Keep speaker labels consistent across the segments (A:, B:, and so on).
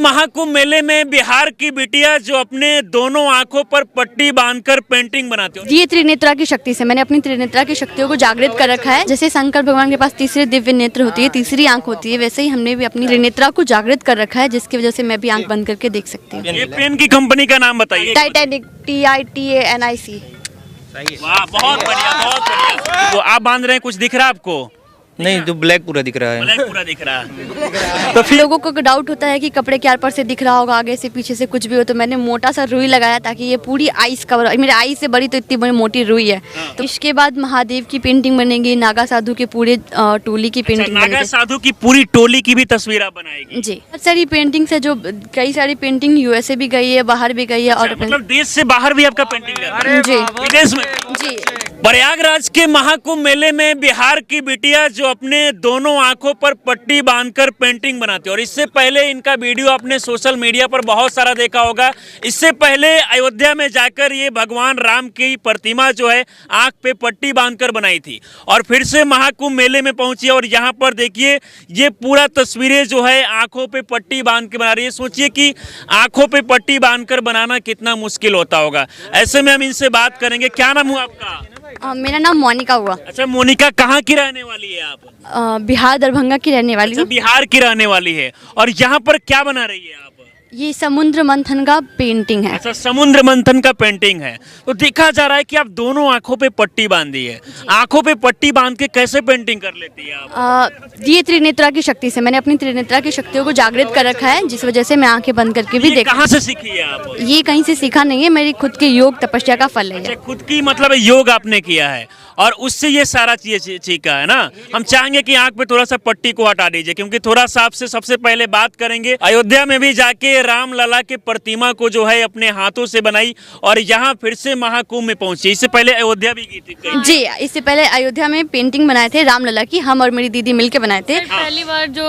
A: महाकुंभ मेले में बिहार की बिटिया जो अपने दोनों आंखों पर पट्टी बांधकर पेंटिंग बनाती हो।
B: ये त्रिनेत्रा की शक्ति से मैंने अपनी त्रिनेत्रा की शक्तियों को जागृत कर रखा है। जैसे शंकर भगवान के पास तीसरे दिव्य नेत्र होती है, तीसरी आंख होती है, वैसे ही हमने भी अपनी त्रिनेत्रा को जागृत कर रखा है, जिसकी वजह से मैं भी आंख बंद करके देख सकती हूँ।
A: ये पेन की कंपनी का नाम बताइए।
B: Titanic, TITANIC।
A: वाह, बहुत बढ़िया, बहुत बढ़िया। तो आप बांध रहे हैं, कुछ दिख रहा है आपको?
C: नहीं, तो ब्लैक पूरा दिख रहा है।
A: ब्लैक पूरा दिख रहा है।
B: तो फिर लोगों को डाउट होता है कि कपड़े के आर पार से दिख रहा होगा, आगे से पीछे से कुछ भी हो, तो मैंने मोटा सा रुई लगाया ताकि ये पूरी आईज कवर हो। मेरे आई से बड़ी तो इतनी बड़ी मोटी रुई है। तो इसके बाद महादेव की पेंटिंग बनेगी, नागा साधु के पूरे टोली की पेंटिंग
A: नागा साधु की पूरी टोली की भी तस्वीर आप बनाएगी?
B: जी, बहुत सारी पेंटिंग्स है, जो कई सारी पेंटिंग USA भी गई है, बाहर भी गई है। और
A: मतलब देश से बाहर भी आपका पेंटिंग है?
B: जी,
A: विदेश में?
B: जी।
A: प्रयागराज के महाकुंभ मेले में बिहार की बिटिया जो अपने दोनों आंखों पर पट्टी बांधकर पेंटिंग बनाती है, और इससे पहले इनका वीडियो आपने सोशल मीडिया पर बहुत सारा देखा होगा। इससे पहले अयोध्या में जाकर ये भगवान राम की प्रतिमा जो है आंख पे पट्टी बांधकर बनाई थी, और फिर से महाकुंभ मेले में पहुंची और यहाँ पर देखिए ये पूरा तस्वीरें जो है आंखों पे पट्टी बांध के बना रही है। सोचिए कि आंखों पे पट्टी बांधकर बनाना कितना मुश्किल होता होगा। ऐसे में हम इनसे बात करेंगे। क्या नाम हुआ आपका?
B: मेरा नाम मोनिका हुआ।
A: अच्छा मोनिका, कहाँ की रहने वाली है आप?
B: बिहार दरभंगा की रहने वाली हूँ।
A: बिहार की रहने वाली है, और यहाँ पर क्या बना रही है आप?
B: ये समुद्र मंथन का पेंटिंग है।
A: अच्छा, समुद्र मंथन का पेंटिंग है। तो देखा जा रहा है कि आप दोनों आंखों पे पट्टी बांधी है। आंखों पे पट्टी बांध के कैसे पेंटिंग कर लेती है आप?
B: ये त्रिनेत्रा की शक्ति से मैंने अपनी त्रिनेत्रा की शक्तियों को जागृत कर रखा है, जिस वजह से मैं आंखें बंद करके भी देख।
A: कहाँ से सीखी है आप?
B: ये कहीं से सीखा नहीं है, मेरी खुद की योग तपस्या का फल है।
A: खुद की मतलब योग आपने किया है, और उससे ये सारा चीज सीखा है ना। हम चाहेंगे कि आंख पे थोड़ा सा पट्टी को हटा दीजिए, क्योंकि थोड़ा सा आपसे सबसे पहले बात करेंगे। अयोध्या में भी जाके राम लला के प्रतिमा को जो है अपने हाथों से बनाई, और यहाँ फिर से महाकुंभ में पहुंची। इससे पहले अयोध्या भी गई थी?
B: जी, इससे पहले अयोध्या में पेंटिंग बनाए थे रामलला की, हम और मेरी दीदी मिलकर बनाए थे।
D: पहली बार जो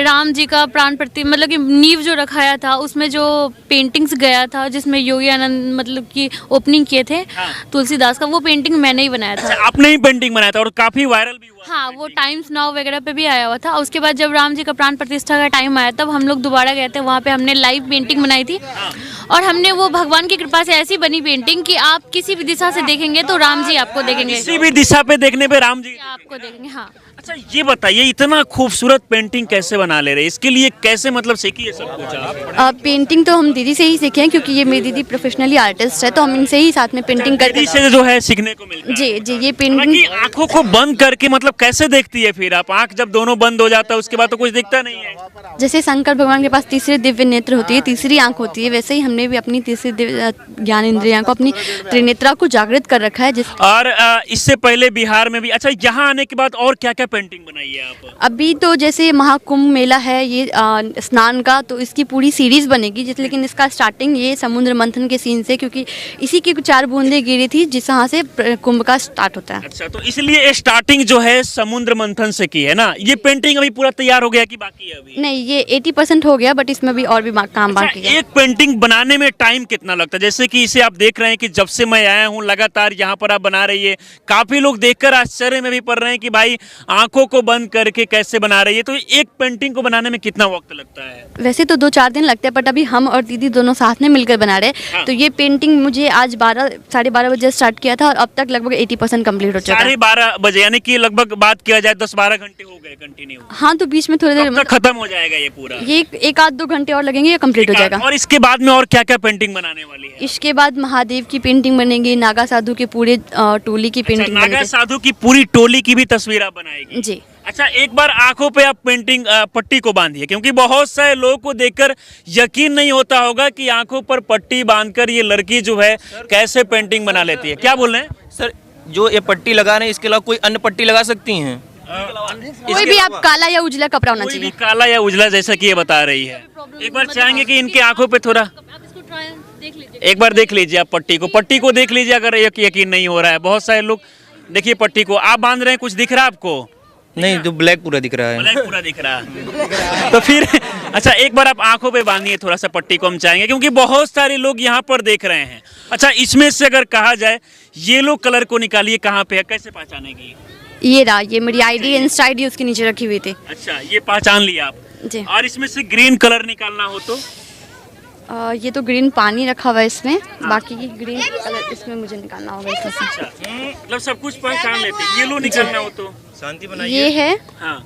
D: राम जी का प्राण प्रतिमा मतलब कि नींव जो रखाया था, उसमें जो पेंटिंग्स गया था, जिसमें योगी आनंद मतलब की ओपनिंग किए थे तुलसीदास का, वो पेंटिंग मैंने ही बनाया था।
A: आपने ही पेंटिंग बनाया था, और काफी वायरल भी हुआ।
D: हाँ, वो टाइम्स नाउ वगैरह पे भी आया हुआ था। उसके बाद जब राम जी का प्राण प्रतिष्ठा का टाइम आया, तब हम लोग दोबारा गए थे, वहाँ पे हमने लाइव पेंटिंग बनाई थी। और हमने वो भगवान की कृपा से ऐसी बनी पेंटिंग कि आप किसी भी दिशा से देखेंगे तो राम जी आपको देखेंगे,
A: किसी भी दिशा पे देखने पे राम जी
D: आपको देखेंगे। हाँ।
A: अच्छा ये बताइए, इतना खूबसूरत पेंटिंग कैसे बना ले रहे हैं? इसके लिए कैसे मतलब सीखी है सब कुछ आप?
B: पेंटिंग तो हम दीदी से ही सीखे हैं, क्योंकि ये मेरी दीदी प्रोफेशनली आर्टिस्ट है, तो हम इनसे ही साथ में पेंटिंग करके
A: से जो है सीखने को मिलता है।
B: जी जी, ये पेंटिंग
A: आंखों को बंद करके मतलब कैसे देखती है फिर आप? आंख जब दोनों बंद हो जाता है उसके बाद तो कुछ दिखता नहीं है।
B: जैसे शंकर भगवान के पास तीसरे दिव्य नेत्र होती है, तीसरी आंख होती है, वैसे ही हमने भी अपनी तीसरी ज्ञान इंद्रियां को, अपनी त्रिनेत्रा को जागृत कर रखा है।
A: और इससे पहले बिहार में भी, अच्छा यहाँ आने के बाद और क्या क्या पेंटिंग बनाई है आप?
B: अभी तो जैसे महाकुंभ मेला है ये स्नान का, तो इसकी पूरी सीरीज बनेगी, लेकिन इसका स्टार्टिंग ये समुद्र मंथन के सीन से, क्योंकि इसी की 4 बूंदें गिरी थी जिस यहाँ से कुंभ का स्टार्ट होता है।
A: अच्छा, तो इसलिए स्टार्टिंग जो है समुद्र मंथन से की है ना। ये पेंटिंग अभी पूरा तैयार हो गया कि बाकी है अभी?
B: नहीं, ये 80% हो गया, बट इसमें भी और भी काम बाकी है।
A: एक पेंटिंग बनाने में टाइम कितना लगता है? जैसे कि इसे आप देख रहे हैं कि जब से मैं आया हूँ लगातार यहाँ पर आप बना रही है, काफी लोग देखकर आश्चर्य में भी पड़ रहे हैं कि भाई आंखों को बंद करके कैसे बना रही है। तो एक पेंटिंग को बनाने में कितना वक्त लगता है?
B: वैसे तो 2-4 दिन लगते हैं, बट अभी हम और दीदी दोनों साथ में मिलकर बना रहे हैं। तो ये पेंटिंग मुझे आज 12-12:30 बजे स्टार्ट किया था, और अब तक लगभग 80% कंप्लीट हो चुका है।
A: 12:30 बजे, यानी कि लगभग बात किया जाए 10-12 घंटे हो गए कंटिन्यू।
B: हाँ, तो बीच में थोड़ी देर
A: खत्म हो जाएगा ये पूरा?
B: ये 1-2 घंटे और लगेंगे, ये कंप्लीट हो जाएगा।
A: और इसके बाद में और क्या क्या पेंटिंग बनाने वाली है?
B: इसके बाद महादेव की पेंटिंग बनेगी, नागा साधु के पूरे टोली की पेंटिंग
A: नागा
B: बनेगी।
A: साधु की पूरी टोली की भी तस्वीर आप बनाएगी?
B: जी।
A: अच्छा, एक बार आंखों पे आप पेंटिंग पट्टी को बांधिए, क्योंकि बहुत सारे लोगों को देखकर यकीन नहीं होता होगा कि आंखों पर पट्टी बांधकर ये लड़की जो है कैसे पेंटिंग बना लेती है। क्या बोल रहे हैं
C: सर? जो ये पट्टी लगा रहे हैं, इसके अलावा कोई अन्य पट्टी लगा सकती हैं?
B: कोई भी आप काला या उजला कपड़ा होना चाहिए।
A: काला या उजला, जैसा कि ये बता रही है। एक बार चाहेंगे कि इनके आंखों पे थोड़ा एक बार देख लीजिए आप पट्टी को देख लीजिए, अगर यकीन नहीं हो रहा है। बहुत सारे लोग देखिए पट्टी को आप बांध रहे हैं, कुछ दिख रहा है आपको?
C: नहीं, तो ब्लैक पूरा दिख रहा है।
A: ब्लैक पूरा दिख रहा है। तो फिर अच्छा एक बार आप आंखों पे बांधिए थोड़ा सा पट्टी को, हम चाहेंगे, क्योंकि बहुत सारे लोग यहाँ पर देख रहे हैं। अच्छा, इसमें से अगर कहा जाए येलो कलर को निकालिए, कहाँ पे है, कैसे पहचानेगी?
B: ये रहा, ये मेरी आईडी इंस्टा आईडी उसके नीचे रखी हुई थी।
A: अच्छा, ये पहचान लिया आप।
B: जी।
A: और इसमें से ग्रीन कलर निकालना हो तो?
B: ये तो ग्रीन पानी रखा हुआ है इसमें, बाकी की ग्रीन कलर इसमें मुझे निकालना होगा इसमें से।
A: अच्छा, मतलब सब कुछ पहचान लेते हैं। येलो निकालना हो तो?
C: शांति बनाइए।
B: ये है,
A: हाँ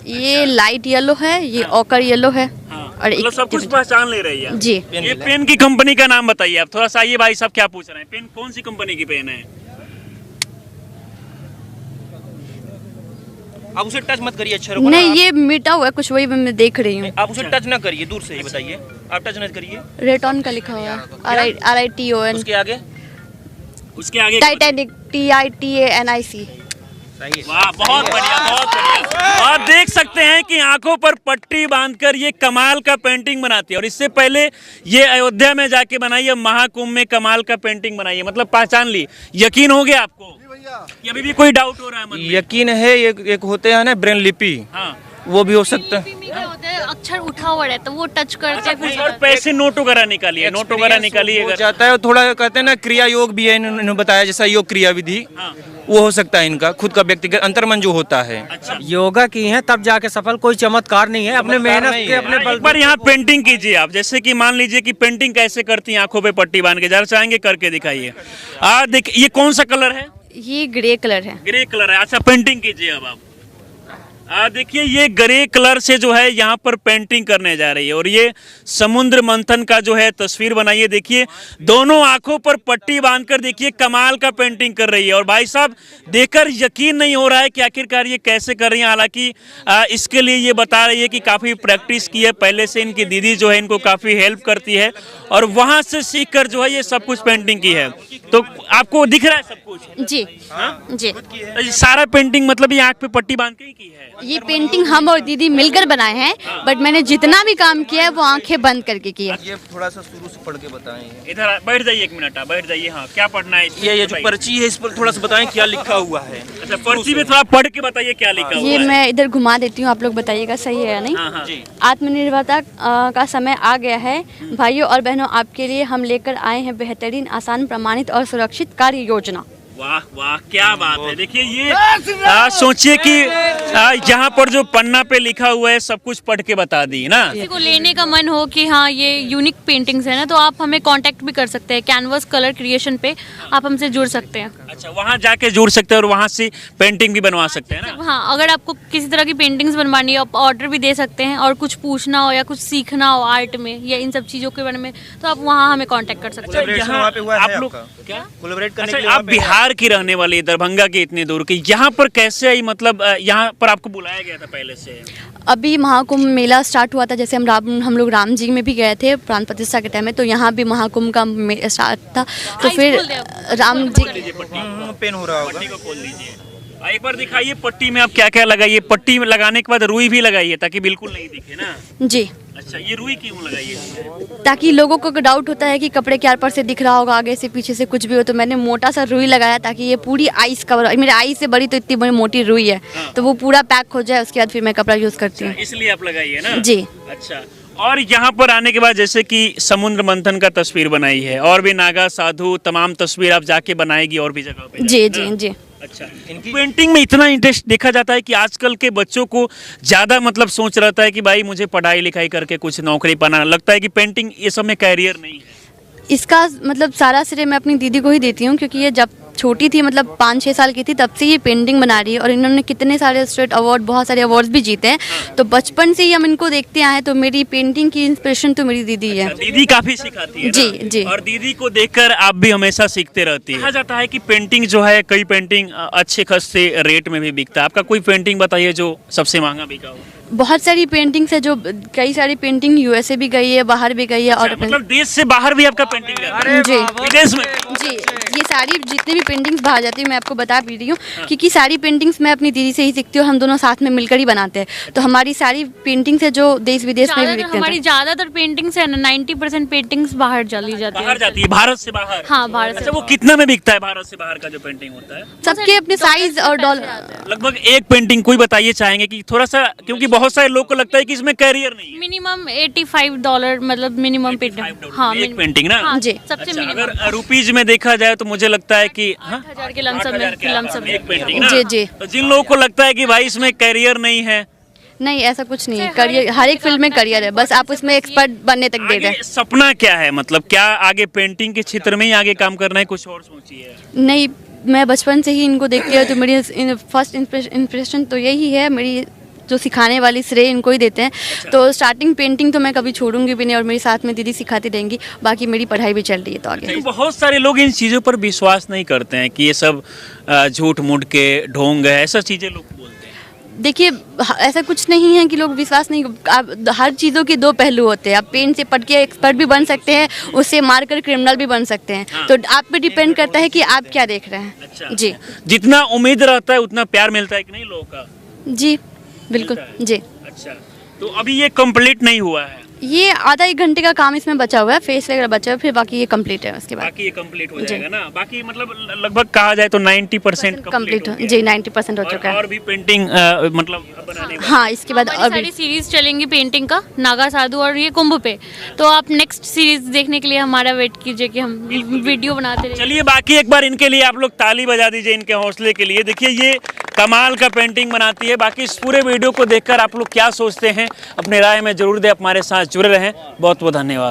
B: ये लाइट येलो है, ये ऑकर येलो है,
A: हाँ,
B: और
A: मतलब सब कुछ पहचान ले रही है।
B: जी।
A: ये पेन की कंपनी का नाम बताइए आप थोड़ा सा। ये भाई साहब क्या पूछ रहे हैं, पेन कौन सी कंपनी की पेन है?
C: आप उसे टच मत करिए, अच्छा रुको ना
B: नहीं,
C: आप।
B: ये मिटा हुआ है कुछ, वही मैं देख रही हूँ।
C: आप उसे टच ना करिए, दूर से ही बताइए। आप टच ना करिए।
B: रेटॉन का लिखा हुआ है, RITON,
C: उसके आगे
A: उसके आगे
B: टाइटैनिक, TITANIC।
C: सही है।
A: वाह, बहुत बढ़िया, बहुत बढ़िया। और देख सकते हैं कि आंखों पर पट्टी बांधकर ये कमाल का पेंटिंग बनाती है। और इससे पहले ये अयोध्या में जाके बनाई है, महाकुंभ में कमाल का पेंटिंग बनाई है। मतलब पहचान ली, यकीन हो गया आपको? कि अभी भी कोई डाउट हो रहा है मन में?
C: यकीन है। एक होते हैं ना ब्रेन लिपि,
A: हाँ,
C: वो भी हो सकता है।
D: लिपि में क्या होता है, अक्षर उठा हुआ रहता है, वो टच करते हैं फिर
A: और पैसे नोट वगैरह निकालिए, नोट वगैरह निकालिए।
C: हो जाता है। थोड़ा कहते हैं ना क्रिया योग भी है, इन्होंने बताया जैसा योग क्रिया विधि,
A: हाँ।
C: वो हो सकता है इनका खुद का व्यक्तिगत अंतर्मन जो होता है।
A: अच्छा,
E: योगा की है तब जाके सफल, कोई चमत्कार नहीं है, अपने
C: चमत्कार
E: मेहनत
C: नहीं
E: के
C: है।
E: अपने बल
A: एक बार यहाँ पेंटिंग कीजिए आप। जैसे कि मान लीजिए कि पेंटिंग कैसे करती हैं, आंखों पे पट्टी बांध के, जरा चाहेंगे करके दिखाइए। देखिए, ये कौन सा कलर है?
B: ये ग्रे कलर है।
A: ग्रे कलर है। अच्छा, पेंटिंग कीजिए अब आप। देखिए, ये ग्रे कलर से जो है यहाँ पर पेंटिंग करने जा रही है। और ये समुद्र मंथन का जो है तस्वीर बनाइए। देखिए, दोनों आंखों पर पट्टी बांधकर देखिए कमाल का पेंटिंग कर रही है। और भाई साहब देखकर यकीन नहीं हो रहा है कि आखिरकार ये कैसे कर रही हैं। हालांकि इसके लिए ये बता रही है कि काफ़ी प्रैक्टिस की है पहले से। इनकी दीदी जो है इनको काफ़ी हेल्प करती है और वहाँ से सीखकर जो है ये सब कुछ पेंटिंग की है। तो आपको दिख रहा है सब कुछ?
B: जी।
A: हाँ?
B: जी,
A: सारा पेंटिंग मतलब ये आंख पे पट्टी बांध के ही की है?
B: ये पेंटिंग हम और दीदी मिलकर बनाए हैं, बट मैंने जितना भी काम किया है वो आंखें बंद करके किया।
C: ये थोड़ा सा शुरू से पढ़ के बताएं।
A: इधर बैठ जाइए, 1 मिनट आप बैठ जाइए। हाँ, क्या पढ़ना है इसमें?
C: ये जो पर्ची है इस पर थोड़ा सा बताएं क्या लिखा हुआ है।
A: अच्छा, पर्ची में थोड़ा पढ़ के बताइए क्या लिखा हुआ
B: ये
A: है।
B: मैं इधर घुमा देती हूँ, आप लोग बताइएगा सही है या नहीं।
A: हाँ हाँ
C: जी।
B: आत्मनिर्भरता का समय आ गया है भाइयों और बहनों, आपके लिए हम लेकर आए हैं बेहतरीन, आसान, प्रमाणित और सुरक्षित कार्य योजना।
A: वाह वाह, क्या बात है। देखिए, ये सोचिए कि यहाँ पर जो पन्ना पे लिखा हुआ है सब कुछ पढ़ के बता दी ना।
D: किसी को लेने का मन हो कि हाँ ये यूनिक पेंटिंग्स है ना, तो आप हमें कांटेक्ट भी कर सकते हैं। कैनवस कलर क्रिएशन पे आप हमसे जुड़ सकते हैं।
A: अच्छा, वहाँ जाके जुड़ सकते हैं और वहाँ से पेंटिंग भी बनवा सकते हैं ना।
D: हाँ, अगर आपको किसी तरह की पेंटिंग्स बनवानी है आप ऑर्डर भी दे सकते हैं, और कुछ पूछना हो या कुछ सीखना हो आर्ट में या इन सब चीज़ों के बारे में, तो आप वहाँ हमें कांटेक्ट कर सकते हैं।
C: कोलैबोरेशन वहाँ पे हुआ है
A: आप लोग
C: आपका?
A: क्या
C: कोलैबोरेट करने
A: अच्छा,
C: के लिए
A: आप
C: वहाँ पे
A: बिहार की रहने वाली, दरभंगा के इतने दूर की, यहाँ पर कैसे आई? मतलब यहाँ पर आपको बुलाया गया था पहले से?
B: अभी महाकुंभ मेला स्टार्ट हुआ था, जैसे हम लोग राम जी में भी गए थे प्राण प्रतिष्ठा के टाइम में, तो यहाँ भी महाकुंभ का स्टार्ट था। तो फिर राम जी
C: पेन हो रहा होगा।
A: पट्टी को खोल दीजिए। एक बार दिखाइए पट्टी में आप क्या क्या लगाइए। पट्टी में लगाने के बाद रुई भी लगाइए ताकि बिल्कुल नहीं दिखे ना।
B: जी,
A: अच्छा, ये रुई क्यों लगाइए इसमें?
B: ताकि लोगों को डाउट होता है कि कपड़े के आर पार से दिख रहा होगा, आगे से पीछे से कुछ भी हो, तो मैंने मोटा सा रुई लगाया ताकि ये पूरी आईज कवर, मेरे आई से बड़ी तो इतनी बड़ी मोटी रुई है, तो वो पूरा पैक हो जाए, उसके बाद फिर मैं कपड़ा यूज़ करती हूँ।
A: इसलिए आप लगाइए ना।
B: जी।
A: अच्छा, और यहाँ पर आने के बाद जैसे कि समुद्र मंथन का तस्वीर बनाई है, और भी नागा साधु तमाम तस्वीर आप जाके बनाएगी और भी जगह पे
B: जी
A: जाके,
B: जी
A: ना?
B: जी।
A: अच्छा, इनकी पेंटिंग में इतना इंटरेस्ट देखा जाता है कि आजकल के बच्चों को ज़्यादा मतलब सोच रहता है कि भाई मुझे पढ़ाई लिखाई करके कुछ नौकरी पाना। लगता है कि पेंटिंग ये सब में कैरियर नहीं है।
B: इसका मतलब सारा श्रेय मैं अपनी दीदी को ही देती हूँ, क्योंकि ये जब छोटी थी, मतलब 5-6 साल की थी, तब से ये पेंटिंग बना रही है और इन्होंने कितने सारे स्टेट अवार्ड, बहुत सारे अवार्ड्स भी जीते हैं। तो बचपन से ही हम इनको देखते आए हैं, तो मेरी पेंटिंग की इंस्पिरेशन तो मेरी दीदी है।
A: दीदी काफी सिखाती है ना?
B: जी, जी।
A: और दीदी को देखकर आप भी हमेशा सीखते रहती है। कहा जाता है कि पेंटिंग जो है, कई पेंटिंग अच्छे खासे रेट में भी बिकता है। आपका कोई पेंटिंग बताइए जो सबसे महंगा बिका हो।
B: बहुत सारी पेंटिंग्स है, जो कई सारी पेंटिंग यूएसए भी गई है, बाहर भी गई है। और
A: मतलब देश से बाहर भी आपका पेंटिंग जाता है?
B: जी
A: विदेश में?
B: जी, ये सारी जितनी भी पेंटिंग्स बाहर जाती है, मैं आपको बता भी रही हूँ, क्योंकि सारी पेंटिंग्स मैं अपनी दीदी से ही सीखती हूँ, हम दोनों साथ में मिलकर ही बनाते हैं। तो हमारी सारी पेंटिंग्स है जो देश विदेश में भी बिकते
D: हमारी
B: हैं।
D: ज़्यादातर पेंटिंग्स है ना, 90% पेंटिंग्स बाहर चली जाती है।
A: बाहर जाती है, भारत से बाहर?
D: हाँ, भारत से।
A: अच्छा, वो कितना में बिकता है भारत से बाहर का जो पेंटिंग होता है?
B: सबके अपने साइज और डॉलर।
A: लगभग एक पेंटिंग कोई बताइए चाहेंगे कि थोड़ा सा, क्योंकि बहुत सारे लोग को लगता है कि इसमें कैरियर नहीं है।
D: मिनिमम $85, मतलब मिनिमम पेंटिंग। हाँ,
A: एक पेंटिंग ना?
D: हाँ,
B: जी।
D: सबसे
A: अच्छा,
D: मिनिमम।
A: अगर रुपीज में देखा जाए तो मुझे लगता है कि हाँ
D: 8,000 के लमसम में
A: 8,000
D: लमसम
A: एक पेंटिंग ना।
B: जी, जी।
A: तो जिन लोगों को लगता है कि भाई इसमें करियर नहीं है,
B: नहीं, ऐसा कुछ नहीं है। करियर हर एक फील्ड में करियर है, बस आप उसमें एक्सपर्ट बनने तक दे दें।
A: आगे सपना क्या है? मतलब क्या आगे पेंटिंग के क्षेत्र में ही आगे काम करना है, कुछ और सोचिए?
B: नहीं, मैं बचपन से ही इनको देखती हूँ, तो मेरी फर्स्ट इम्प्रेशन तो यही है, मेरी जो सिखाने वाली श्रेय इनको ही देते हैं। तो स्टार्टिंग पेंटिंग तो मैं कभी छोड़ूंगी भी नहीं, और मेरे साथ में दीदी सिखाती रहेंगी। बाकी मेरी पढ़ाई भी चल रही है तो आगे।
A: लेकिन बहुत सारे लोग इन चीज़ों पर विश्वास नहीं करते हैं कि ये सब झूठ मूठ के ढोंग है, ऐसा चीज़ें लोग बोलते हैं।
B: देखिए, ऐसा कुछ नहीं है कि लोग विश्वास नहीं, आप हर चीज़ों के दो पहलू होते हैं। आप पेन से पढ़ के एक्सपर्ट भी बन सकते हैं, उससे मारकर क्रिमिनल भी बन सकते हैं। तो आप पे डिपेंड करता है कि आप क्या देख रहे हैं।
A: अच्छा।
B: जी
A: जितना उम्मीद रहता है उतना प्यार मिलता है कि नहीं लोगों का?
B: जी बिल्कुल जी।
A: अच्छा, तो अभी ये कंप्लीट नहीं हुआ है?
B: ये आधा एक घंटे का काम इसमें बचा हुआ है, फेस वगैरह बचा हुआ है, फिर बाकी ये कंप्लीट है उसके बाद।
A: बाकी ये कंप्लीट हो जाएगा ना? बाकी मतलब लगभग कहा जाए तो 90%
B: कंप्लीट
A: हो
B: हो
A: गया।
B: जी, 90% हो चुका है।
A: और भी पेंटिंग मतलब बनाने वाले।
B: हाँ, इसके बाद
D: हमारी
B: अभी
D: सारी सीरीज चलेंगी पेंटिंग का, नागा साधु और ये कुंभ पे। तो आप नेक्स्ट सीरीज देखने के लिए हमारा वेट कीजिए कि हम वीडियो बनाते रहेंगे।
A: चलिए, बाकी एक बार इनके लिए आप लोग ताली बजा दीजिए, इनके हौसले के लिए। देखिए ये कमाल का पेंटिंग बनाती है। बाकी इस पूरे वीडियो को देखकर आप लोग क्या सोचते हैं, अपने राय में जरूर दें। हमारे साथ जुड़े रहें। बहुत बहुत धन्यवाद।